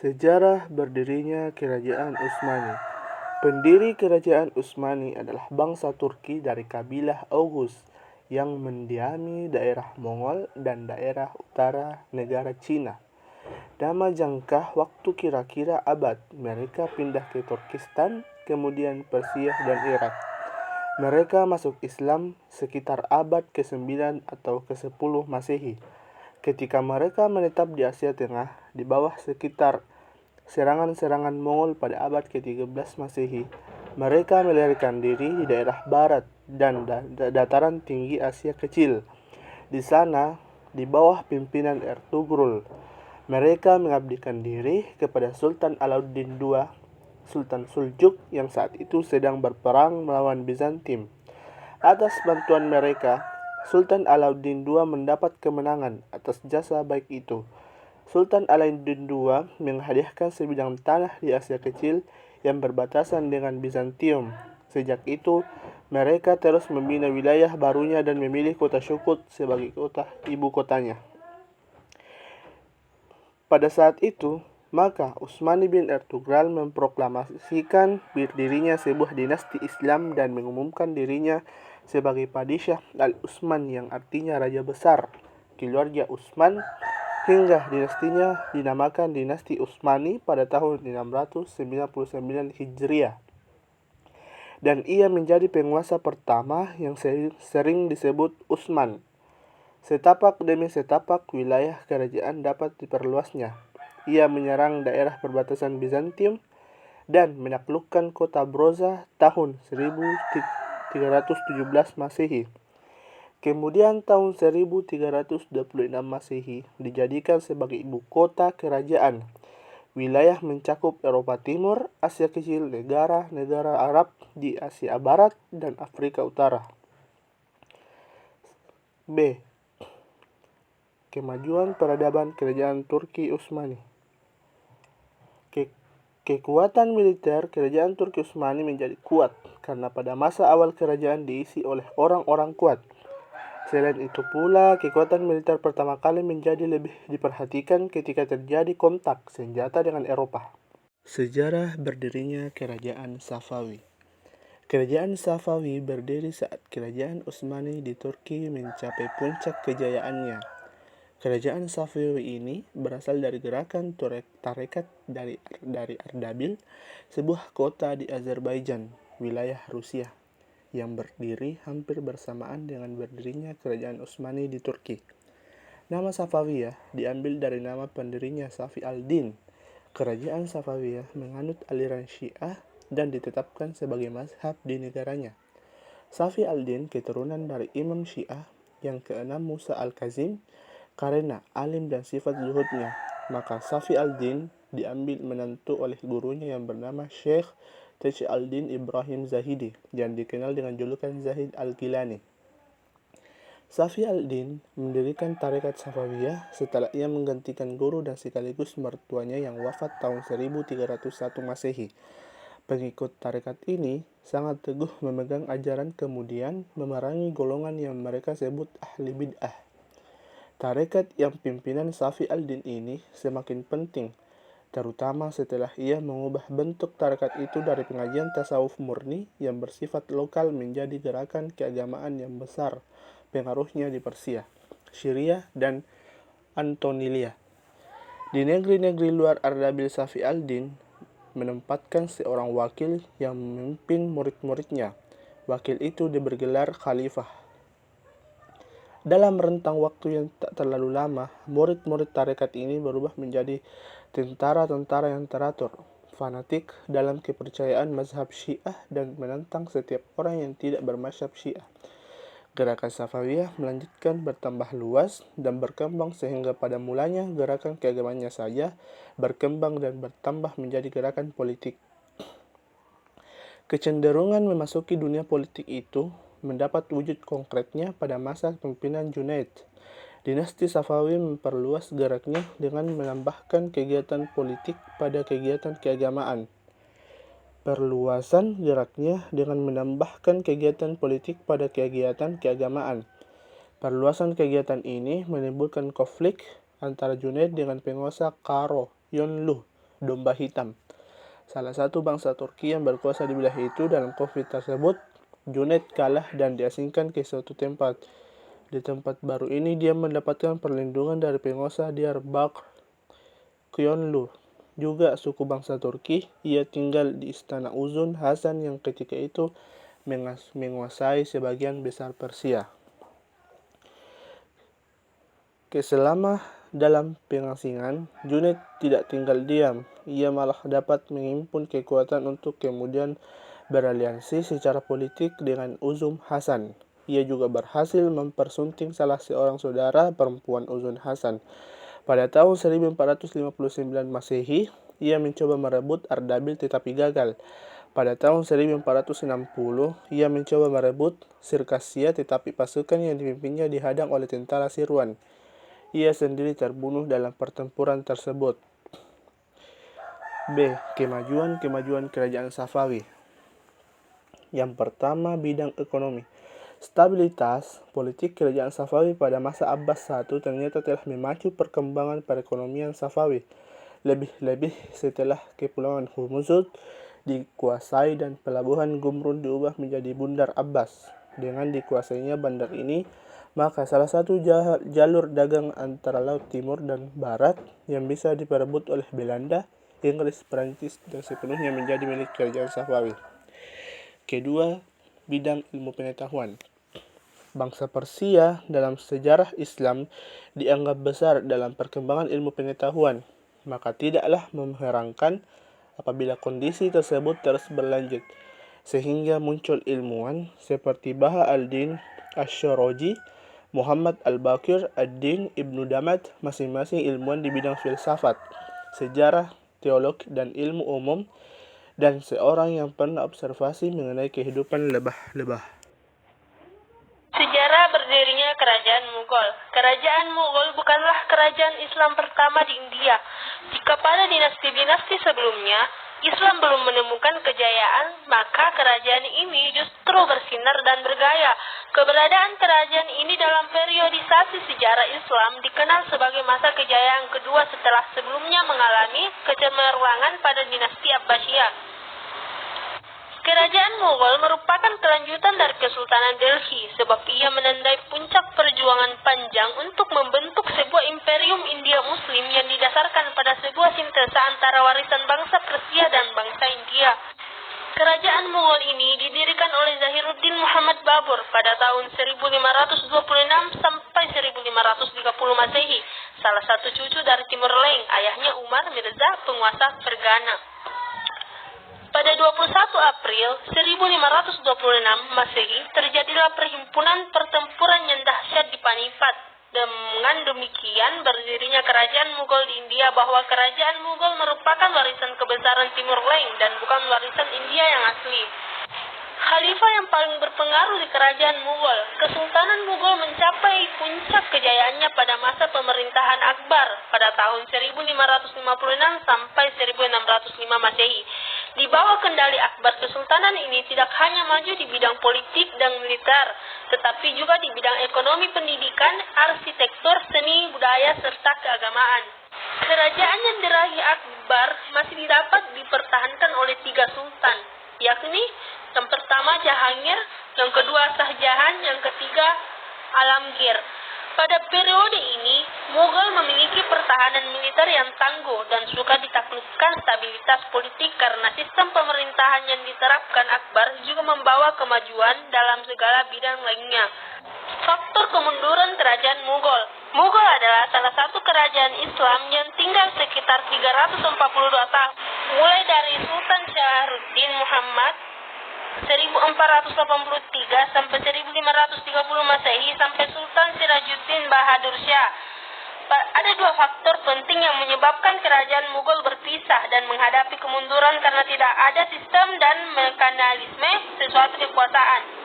Sejarah berdirinya Kerajaan Utsmani. Pendiri Kerajaan Utsmani adalah bangsa Turki dari kabilah Oghuz yang mendiami daerah Mongol dan daerah utara negara Cina. Nama jangka waktu kira-kira abad. Mereka pindah ke Turkistan, kemudian Persia dan Irak. Mereka masuk Islam sekitar abad ke-9 atau ke-10 Masehi. Ketika mereka menetap di Asia Tengah, di bawah sekitar serangan-serangan Mongol pada abad ke-13 Masehi, mereka melarikan diri di daerah barat dan dataran tinggi Asia Kecil. Di sana, di bawah pimpinan Ertugrul, mereka mengabdikan diri kepada Sultan Alauddin II, Sultan Suljuk yang saat itu sedang berperang melawan Bizantium. Atas bantuan mereka, Sultan Alauddin II mendapat kemenangan atas jasa baik itu. Sultan Alauddin II menghadiahkan sebidang tanah di Asia Kecil yang berbatasan dengan Bizantium. Sejak itu, mereka terus membina wilayah barunya dan memilih kota Shukut sebagai ibu kotanya. Pada saat itu, maka Utsmani bin Ertugrul memproklamasikan berdirinya sebuah dinasti Islam dan mengumumkan dirinya sebagai Padishah Al-Utsman yang artinya Raja Besar. Keluarga Utsman hingga dinastinya dinamakan Dinasti Utsmani pada tahun 699 Hijriah. Dan ia menjadi penguasa pertama yang sering disebut Utsman. Setapak demi setapak wilayah kerajaan dapat diperluasnya. Ia menyerang daerah perbatasan Bizantium dan menaklukkan kota Broza tahun 1317 Masehi. Kemudian tahun 1326 Masehi dijadikan sebagai ibu kota kerajaan. Wilayah mencakup Eropa Timur, Asia Kecil, negara-negara Arab di Asia Barat, dan Afrika Utara. B. Kemajuan peradaban Kerajaan Turki Utsmani. Kekuatan militer Kerajaan Turki Utsmani menjadi kuat karena pada masa awal kerajaan diisi oleh orang-orang kuat. Selain itu pula, kekuatan militer pertama kali menjadi lebih diperhatikan ketika terjadi kontak senjata dengan Eropa. Sejarah berdirinya Kerajaan Safawi. Kerajaan Safawi berdiri saat Kerajaan Utsmani di Turki mencapai puncak kejayaannya. Kerajaan Safawi ini berasal dari gerakan tarekat dari Ardabil, sebuah kota di Azerbaijan, wilayah Rusia, yang berdiri hampir bersamaan dengan berdirinya Kerajaan Utsmani di Turki. Nama Safawiyah diambil dari nama pendirinya Safi al-Din. Kerajaan Safawiyah menganut aliran Syiah dan ditetapkan sebagai mazhab di negaranya. Safi al-Din keturunan dari Imam Syiah yang keenam Musa al-Kazim. Karena alim dan sifat zuhudnya, maka Safi al-Din diambil menantu oleh gurunya yang bernama Syekh Taqi al-Din Ibrahim Zahidi yang dikenal dengan julukan Zahid al-Gilani. Safi al-Din mendirikan tarekat Safawiyah setelah ia menggantikan guru dan sekaligus mertuanya yang wafat tahun 1301 Masehi. Pengikut tarekat ini sangat teguh memegang ajaran kemudian memerangi golongan yang mereka sebut ahli bid'ah. Tarekat yang pimpinan Safi al-Din ini semakin penting, terutama setelah ia mengubah bentuk tarekat itu dari pengajian tasawuf murni yang bersifat lokal menjadi gerakan keagamaan yang besar pengaruhnya di Persia, Syria, dan Anatolia. Di negeri-negeri luar Ardabil, Safi al-Din menempatkan seorang wakil yang memimpin murid-muridnya. Wakil itu bergelar khalifah. Dalam rentang waktu yang tak terlalu lama, murid-murid tarekat ini berubah menjadi tentara-tentara yang teratur, fanatik dalam kepercayaan mazhab Syiah dan menentang setiap orang yang tidak bermazhab Syiah. Gerakan Safawiyah melanjutkan bertambah luas dan berkembang sehingga pada mulanya gerakan keagamaannya saja berkembang dan bertambah menjadi gerakan politik. Kecenderungan memasuki dunia politik itu mendapat wujud konkretnya pada masa kepemimpinan Junaid. Dinasti Safawi memperluas geraknya dengan menambahkan kegiatan politik pada kegiatan keagamaan. Perluasan geraknya dengan menambahkan kegiatan politik pada kegiatan keagamaan. Perluasan kegiatan ini menimbulkan konflik antara Junaid dengan penguasa Karo Yonlu domba hitam. Salah satu bangsa Turki yang berkuasa di wilayah itu. Dalam konflik tersebut, Junaid kalah dan diasingkan ke suatu tempat. Di tempat baru ini dia mendapatkan perlindungan dari penguasa Diyarbakır Kyonlu, juga suku bangsa Turki. Ia tinggal di istana Uzun Hasan yang ketika itu menguasai sebagian besar Persia. Selama dalam pengasingan, Junaid tidak tinggal diam. Ia malah dapat menghimpun kekuatan untuk kemudian beraliansi secara politik dengan Uzun Hasan. Ia juga berhasil mempersunting salah seorang saudara perempuan Uzun Hasan. Pada tahun 1459 Masehi, ia mencoba merebut Ardabil tetapi gagal. Pada tahun 1460, ia mencoba merebut Sirkassia tetapi pasukan yang dipimpinnya dihadang oleh tentara Sirwan. Ia sendiri terbunuh dalam pertempuran tersebut. B. Kemajuan kerajaan Safawi. Yang pertama, bidang ekonomi. Stabilitas politik kerajaan Safawi pada masa Abbas I ternyata telah memacu perkembangan perekonomian Safawi. Lebih-lebih setelah Kepulauan Hormuz dikuasai dan pelabuhan Gumrun diubah menjadi Bundar Abbas. Dengan dikuasainya bandar ini, maka salah satu jalur dagang antara Laut Timur dan Barat yang bisa diperebut oleh Belanda, Inggris, Perancis dan sepenuhnya menjadi milik kerajaan Safawi. Kedua, bidang ilmu pengetahuan. Bangsa Persia dalam sejarah Islam dianggap besar dalam perkembangan ilmu pengetahuan, maka tidaklah mengherankan apabila kondisi tersebut terus berlanjut, sehingga muncul ilmuwan seperti Baha al-Din Asy-Syaraji, Muhammad al-Baqir ad-Din Ibnu Damad, masing-masing ilmuwan di bidang filsafat, sejarah, teolog, dan ilmu umum, dan seorang yang pernah observasi mengenai kehidupan lebah-lebah. Sejarah berdirinya Kerajaan Mughal. Kerajaan Mughal bukanlah kerajaan Islam pertama di India. Jika pada dinasti-dinasti sebelumnya Islam belum menemukan kejayaan, maka kerajaan ini justru bersinar dan bergaya. Keberadaan kerajaan ini dalam periodisasi sejarah Islam dikenal sebagai masa kejayaan kedua setelah sebelumnya mengalami kecemerlangan pada dinasti Abbasiyah. Kerajaan Mughal merupakan kelanjutan dari Kesultanan Delhi sebab ia menandai puncak perjuangan panjang untuk membentuk sebuah imperium India Muslim yang didasarkan pada sebuah sintesa antara warisan bangsa Persia dan bangsa India. Kerajaan Mughal ini didirikan oleh Zahiruddin Muhammad Babur pada tahun 1526 sampai 1530 Masehi, salah satu cucu dari Timur Leng, ayahnya Umar Mirza, penguasa Fergana. Pada 21 April 1526 Masehi terjadilah perhimpunan pertempuran yang dahsyat di Panipat. Dengan demikian berdirinya kerajaan Mughal di India, bahwa kerajaan Mughal merupakan warisan kebesaran Timur Leng dan bukan warisan India yang asli. Khalifah yang paling berpengaruh di kerajaan Mughal, Kesultanan Mughal mencapai puncak kejayaannya pada masa pemerintahan Akbar pada tahun 1556 sampai 1605 Masehi. Di bawah kendali Akbar, Kesultanan ini tidak hanya maju di bidang politik dan militer, tetapi juga di bidang ekonomi, pendidikan, arsitektur, seni, budaya, serta keagamaan. Kerajaan yang diraih Akbar masih dapat dipertahankan oleh 3 sultan, yakni yang pertama Jahangir, yang kedua Shah Jahan, yang ketiga Alamgir. Pada periode ini, Mughal memiliki pertahanan militer yang tangguh dan suka ditaklukkan stabilitas politik karena sistem pemerintahan yang diterapkan Akbar juga membawa kemajuan dalam segala bidang lainnya. Faktor kemunduran kerajaan Mughal. Mughal adalah salah satu kerajaan Islam yang tinggal sekitar 342 tahun, mulai dari Sultan Syaharuddin Muhammad 1483 sampai 1530 Masehi sampai Sultan Sirajuddin Bahadur Shah. Ada 2 faktor penting yang menyebabkan kerajaan Mughal berpisah dan menghadapi kemunduran karena tidak ada sistem dan mekanisme sesuatu kekuasaan.